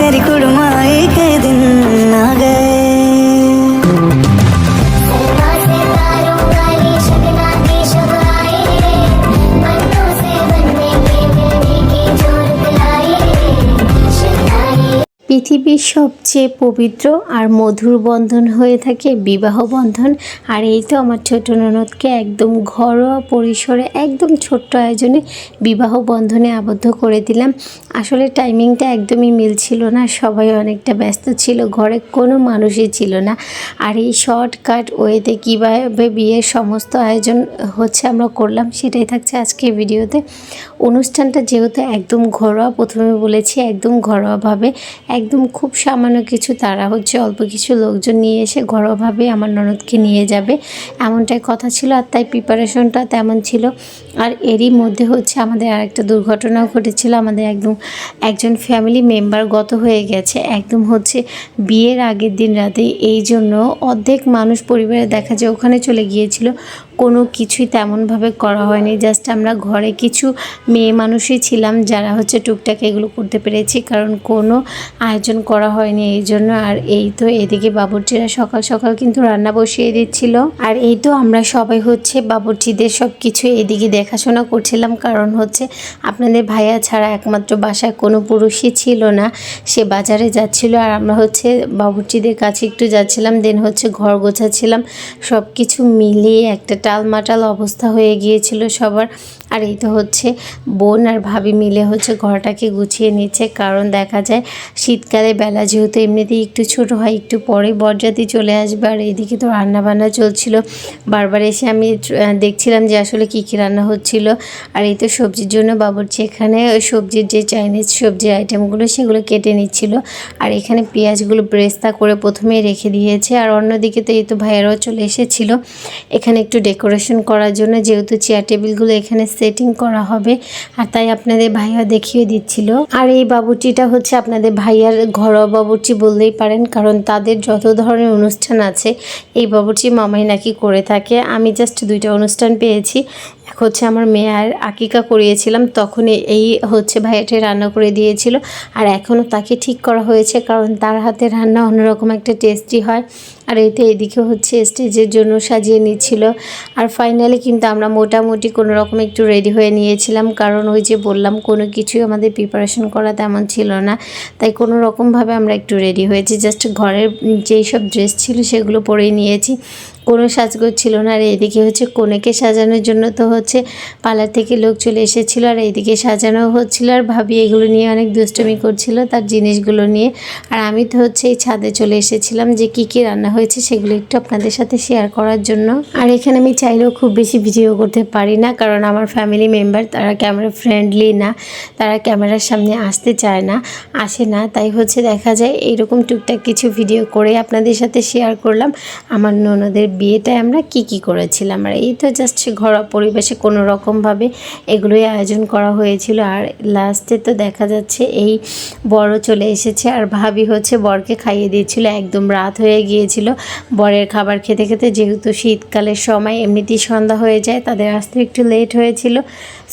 मेरी कुड़माई के दिन आ गए। পৃথিবীর সবচেয়ে পবিত্র আর মধুর বন্ধন হয়ে থাকে বিবাহ বন্ধন। আর এই তো আমার ছোট ননদকে একদম ঘরোয়া পরিসরে একদম ছোট্ট আয়োজনে বিবাহ বন্ধনে আবদ্ধ করে দিলাম। আসলে টাইমিংটা একদমই মিলছিল না, সবাই অনেকটা ব্যস্ত ছিল, ঘরে কোনো মানুষই ছিল না। আর এই শর্টকাট ওয়েতে কীভাবে বিয়ের সমস্ত আয়োজন হচ্ছে আমরা করলাম সেটাই থাকছে আজকের ভিডিওতে। অনুষ্ঠানটা যেহেতু একদম ঘরোয়া, প্রথমে বলেছি একদম ঘরোয়াভাবে, একদম খুব সামান্য কিছু, তারা হচ্ছে অল্প কিছু লোকজন নিয়ে এসে ঘরোয়াভাবে আমার ননদকে নিয়ে যাবে এমনটাই কথা ছিল। আর তাই প্রিপারেশনটা তেমন ছিল। আর এরই মধ্যে হচ্ছে আমাদের আরেকটা দুর্ঘটনাও ঘটেছিল। আমাদের একজন ফ্যামিলি মেম্বার গত হয়ে গেছে একদম হচ্ছে বিয়ের আগের দিন রাতে। এই জন্য অর্ধেক মানুষ পরিবারে দেখা যায় ওখানে চলে গিয়েছিল, কোনো কিছুই তেমনভাবে করা হয়নি। জাস্ট আমরা ঘরে কিছু মেয়ে মানুষই ছিলাম যারা হচ্ছে টুকটাক এগুলো করতে পেরেছি, কারণ কোনো আয়োজন করা হয়নি এই জন্য। আর এই তো এদিকে বাবুর্চিরা সকাল সকাল কিন্তু রান্না বসিয়ে দিচ্ছিল। আর এই তো আমরা সবাই হচ্ছে বাবুর্চিদের সব কিছু এদিকে দেখাশোনা করছিলাম, কারণ হচ্ছে আপনাদের ভাইয়া ছাড়া একমাত্র বাসায় কোনো পুরুষই ছিল না, সে বাজারে যাচ্ছিল। আর আমরা হচ্ছে বাবুর্চিদের কাছে একটু যাচ্ছিলাম, দেন হচ্ছে ঘর গোছাচ্ছিলাম। সব কিছু মিলিয়ে একটা টালমাটাল অবস্থা হয়ে গিয়েছিল সবার। আর এই তো হচ্ছে বোন আর ভাবি মিলে হচ্ছে ঘরটাকে গুছিয়ে নিচ্ছে, কারণ দেখা যায় শীতকালে বেলা যেহেতু এমনিতেই একটু ছোট হয়, একটু পরে বরযাত্রী চলে আসবে। আর এইদিকে তো রান্নাবান্না চলছিল, বারবার এসে আমি দেখছিলাম যে আসলে কী কী রান্না হচ্ছিল। আর এই তো সবজির জন্য বাবুর্চি এখানে সবজির যে চাইনিজ সবজির আইটেমগুলো সেগুলো কেটে নিচ্ছিল। আর এখানে পেঁয়াজগুলো ব্রেস্তা করে প্রথমেই রেখে দিয়েছে। আর অন্যদিকে তো এই তো ভাইয়ারাও চলে এসেছিলো এখানে একটু ডেকোরেশন করার জন্য, যেহেতু চেয়ার টেবিলগুলো এখানে সেটিং করা হবে। আর তাই আপনাদের ভাইয়া দেখিয়ে দিচ্ছিল। আর এই বাবুর্চিটা হচ্ছে আপনাদের ভাইয়ার ঘরোয়া বাবুর্চি বললেই পারেন, কারণ তাদের যত ধরনের অনুষ্ঠান আছে এই বাবুর্চি মামাই নাকি করে থাকে। আমি জাস্ট 2টা অনুষ্ঠান পেয়েছি। এক হচ্ছে আমার মেয়ের আকিকা করিয়েছিলাম, তখন এই হচ্ছে ভাইয়াটাই রান্না করে দিয়েছিল। আর এখনও তাকে ঠিক করা হয়েছে, কারণ তার হাতে রান্না অন্যরকম একটা টেস্টি হয়। আর এইতে এদিকে হচ্ছে স্টেজের জন্য সাজিয়ে নিচ্ছিল। আর ফাইনালি কিন্তু আমরা মোটামুটি কোনো রকম একটু রেডি হয়ে নিয়েছিলাম, কারণ ওই যে বললাম কোনো কিছুই আমাদের প্রিপারেশন করা তেমন ছিল না, তাই কোনো রকমভাবে আমরা একটু রেডি হয়েছি। জাস্ট ঘরের যেই সব ড্রেস ছিল সেগুলো পরেই নিয়েছি, কোনো সাজগোজ ছিল না। আর এদিকে হচ্ছে কনেকে সাজানোর জন্য তো হচ্ছে পার্লার থেকে লোক চলে এসেছিলো, আর এইদিকে সাজানো হচ্ছিলো। আর ভাবি এগুলো নিয়ে অনেক দুষ্টুমি করছিল তার জিনিসগুলো নিয়ে। আর আমি তো হচ্ছে এই ছাদে চলে এসেছিলাম যে কী কী রান্না হয়েছে সেগুলো একটু আপনাদের সাথে শেয়ার করার জন্য। আর এখানে আমি চাইলেও খুব বেশি ভিডিও করতে পারি না, কারণ আমার ফ্যামিলি মেম্বার তারা ক্যামেরা ফ্রেন্ডলি না, তারা ক্যামেরার সামনে আসতে চায় না, আসে না। তাই হচ্ছে দেখা যায় এইরকম টুকটাক কিছু ভিডিও করে আপনাদের সাথে শেয়ার করলাম আমার ননদের বিয়েটায় আমরা কি করেছিলাম। আর এই তো জাস্ট ঘরোয়া পরিবেশে কোনো রকমভাবে এগুলোই আয়োজন করা হয়েছিল। আর লাস্টে তো দেখা যাচ্ছে এই বড় চলে এসেছে, আর ভাবি হচ্ছে বরকে খাইয়ে দিয়েছিল। একদম রাত হয়ে গিয়েছিল বরের খাবার খেতে খেতে, যেহেতু শীতকালের সময় এমনিতেই সন্ধ্যা হয়ে যায়, তাদের আসতে একটু লেট হয়েছিল।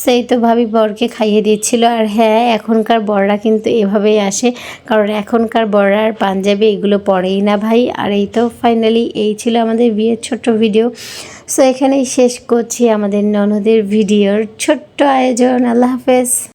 সেই তো ভাবি বরকে খাইয়ে দিচ্ছিল। আর হ্যাঁ, এখনকার বররা কিন্তু এভাবেই আসে, কারণ এখনকার বররা আর পাঞ্জাবি এগুলো পরেই না ভাই। আর এই তো ফাইনালি এই ছিল আমাদের বিয়ের ছোট্ট ভিডিও। সো এখানেই শেষ করছি আমাদের ননদের ভিডিওর ছোট্ট আয়োজন। আল্লাহ হাফেজ।